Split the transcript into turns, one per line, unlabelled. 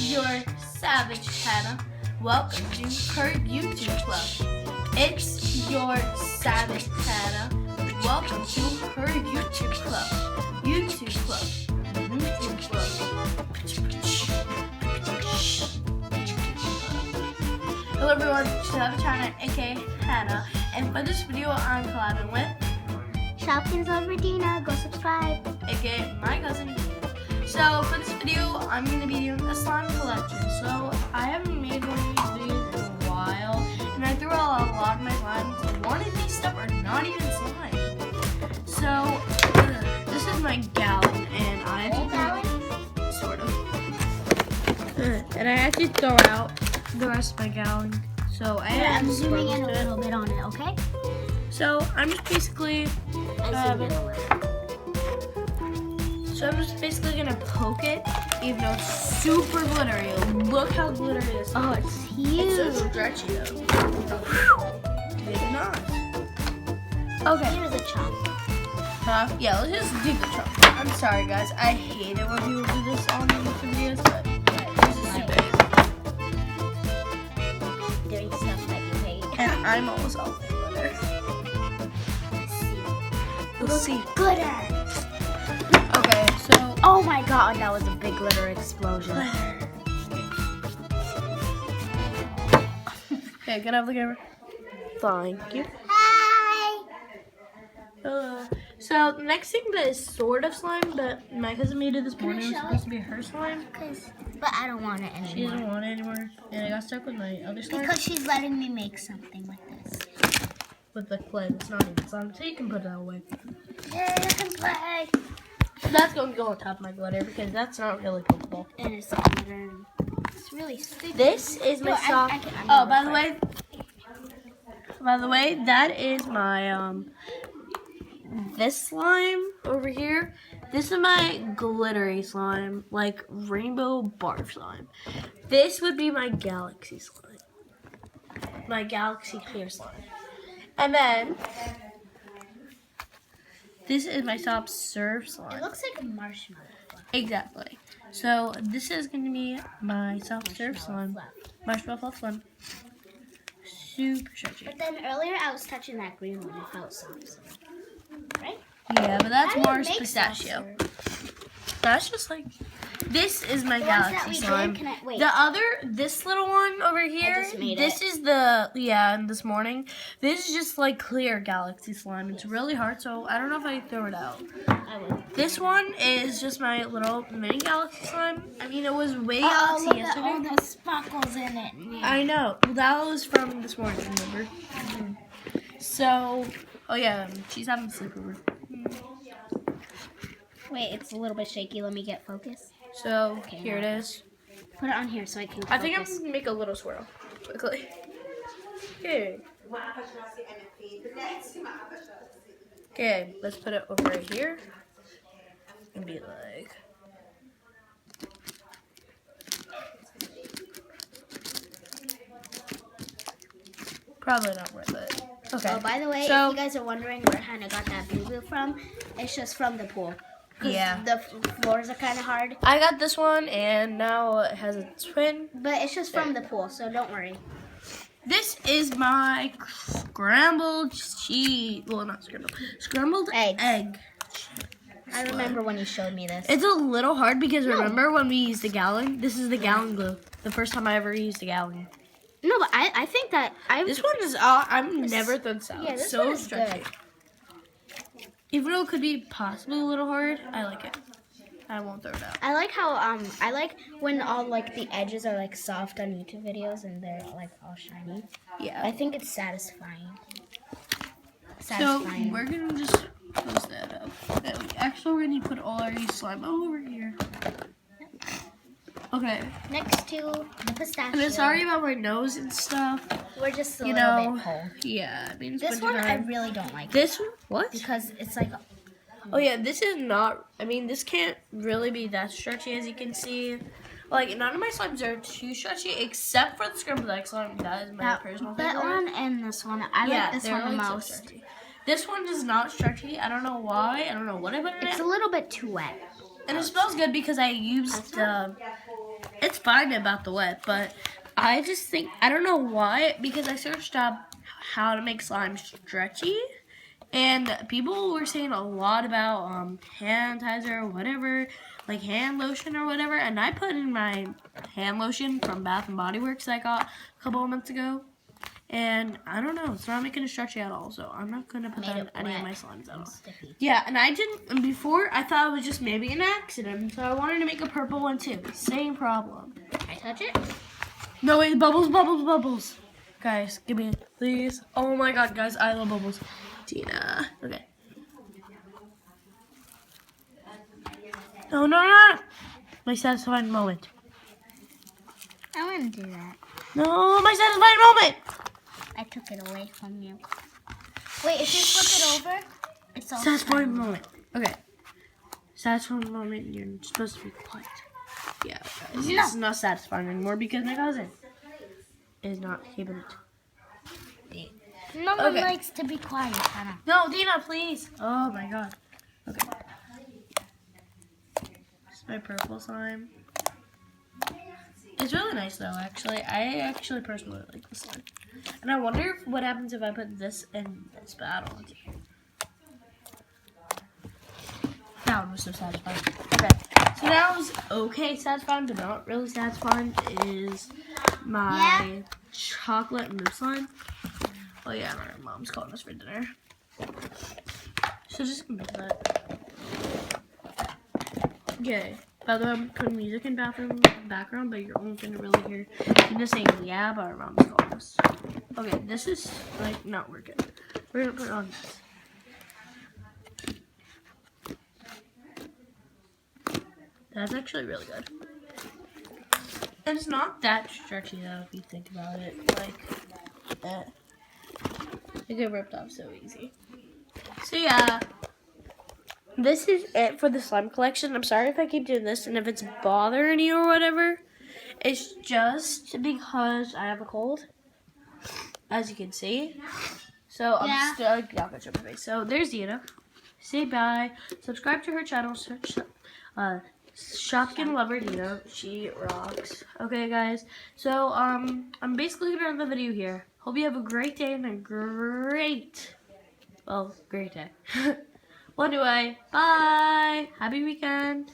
your savage Hannah. Welcome to her YouTube club. It's your savage Hannah. Welcome to her YouTube club. YouTube club. YouTube club. Hello everyone, it's Savage Hannah, aka Hannah, and for this video I'm collabing with
Shopkins over Dina. Go subscribe.
aka my cousin. So for this video, I'm going to be doing a slime collection. So I haven't made one of these videos in a while, and I threw out a lot of my slime. So one of these stuff are not even slime. So this is my gallon, and I have to throw, sort of, and I have to throw out the rest of my gallon. So
I'm zooming in a little bit on it, okay?
So I'm just basically. So I'm just basically gonna poke it, even though it's super glittery. Look how glittery this is.
Oh, it's huge.
It's so stretchy though. Maybe not. Okay.
Here's a chunk.
Huh? Yeah, let's just do the chunk. I'm sorry guys, I hate it when people do this on YouTube videos, but this is super easy.
Doing stuff that you hate.
And I'm almost all the glitter. We'll see.
Glitter.
Okay, so.
Oh my god, that was a big glitter explosion.
Okay, get out of the camera. Thank you.
Hi.
So the next thing that is sort of slime, but my cousin made it this morning. It was supposed to be her slime.
But I don't want it anymore.
She doesn't want it anymore, and I got stuck with my other slime.
Because she's letting me make something like this.
With the clay, it's not even slime, so you can put that away.
Yeah, you can play.
That's going to go on top of my glitter because that's not really pokeable.
And it's glitter. It's really sticky.
This is my soft. Oh, by the way, that is my this slime over here. This is my glittery slime, like rainbow barf slime. This would be my galaxy slime, my galaxy clear slime, and then this is my soft serve slime.
It looks like a marshmallow.
Exactly. So this is going to be my soft serve slime, marshmallow fluff slime. Super stretchy.
But then earlier I was touching that green one. It felt soft. Right?
Yeah, but that's more pistachio. That's just like, this is my galaxy slime. This little one over here, this is this morning. This is just like clear galaxy slime. It's really hard, so I don't know if I throw it out.
I would.
This one is just my little mini galaxy slime. I mean, it was way galaxy yesterday.
All the sparkles in it. Yeah.
I know. That was from this morning, remember? So, oh yeah, she's having a sleepover.
Wait, it's a little bit shaky. Let me get focus.
So, here it is.
Put it on here so I can focus.
I think I'm going to make a little swirl, quickly. Okay. Okay, let's put it over right here. And be like... Probably not worth it. Okay.
Oh, by the way,
so,
if you guys are wondering where Hannah got that boo-boo from, it's just from the pool.
Yeah.
The floors are kind of hard.
I got this one, and now it has a twin.
But it's just from the pool, so don't worry.
This is my scrambled cheese. Well, not scrambled. Scrambled egg.
I remember when you showed me this.
It's a little hard because remember when we used the gallon? This is the gallon glue. The first time I ever used a gallon.
No, but I think that
this one is. I've never done salad.
Yeah, this
so
one is
stretchy.
good.
Even though it could be possibly a little hard, I like it. I won't throw it out.
I like how I like when all like the edges are like soft on YouTube videos and they're like all shiny.
Yeah.
I think it's satisfying.
So we're gonna just close that up. Actually, we're gonna put all our slime over here. Okay.
Next to the pistachio.
I'm sorry about my nose and stuff.
We're just a little bit cold.
Yeah. I mean,
This one I really don't like.
This one? What?
Because it's like.
Oh yeah, this is not. I mean, this can't really be that stretchy as you can see. Like none of my slimes are too stretchy except for the scrambled egg slime. That is my personal favorite.
That one and this one. I like this one the most.
So this one is not stretchy. I don't know why. I don't know what I put in it.
It's a little bit too wet.
And it smells good because I used It's fine about the wet, but I just think, I don't know why, because I searched up how to make slime stretchy, and people were saying a lot about hand sanitizer or whatever, like hand lotion or whatever, and I put in my hand lotion from Bath and Body Works that I got a couple of months ago, and I don't know, it's not making it stretchy at all, so I'm not going to put that in any of my slimes at all.
Sticky.
Yeah, and I didn't, before I thought it was just maybe an accident, so I wanted to make a purple one too. Same problem.
Can I touch it?
No, wait, bubbles, bubbles, bubbles. Guys, give me, please. Oh my god, guys, I love bubbles. Tina. Okay. No, no, no. My satisfying moment.
I want to do that.
No, my satisfying moment.
I took it away from you. Wait, if you flip it over, it's all
Satisfying moment. Okay. Satisfying moment, you're supposed to be quiet. Yeah, guys.
No.
It's not satisfying anymore because my cousin is not keeping it.
No one
Okay.
likes to be quiet, Hannah.
No, Dina, please. Oh my god. Okay. This is my purple slime. It's really nice though, actually. I actually personally like this slime. And I wonder what happens if I put this in this, but I don't want to. That one was so satisfying. Okay. So that was okay satisfying, but not really satisfying is my chocolate mousse slime. Oh yeah, my mom's calling us for dinner. So just gonna make that. Okay. By the way, I'm putting music in background, but you're only gonna really hear me just saying yeah, but our mom's calling us. Okay, this is like not working. We're gonna put it on this. That's actually really good. And it's not that stretchy though if you think about it. Like that. It get ripped off so easy. So yeah. This is it for the slime collection. I'm sorry if I keep doing this and if it's bothering you or whatever. It's just because I have a cold, as you can see. So I'm still not gonna show my face. So there's Dina. Say bye. Subscribe to her channel. Search Shopkin Lover Dina. She rocks. Okay, guys. So I'm basically gonna end the video here. Hope you have a great day and a great day. Well, anyway, bye. Happy weekend.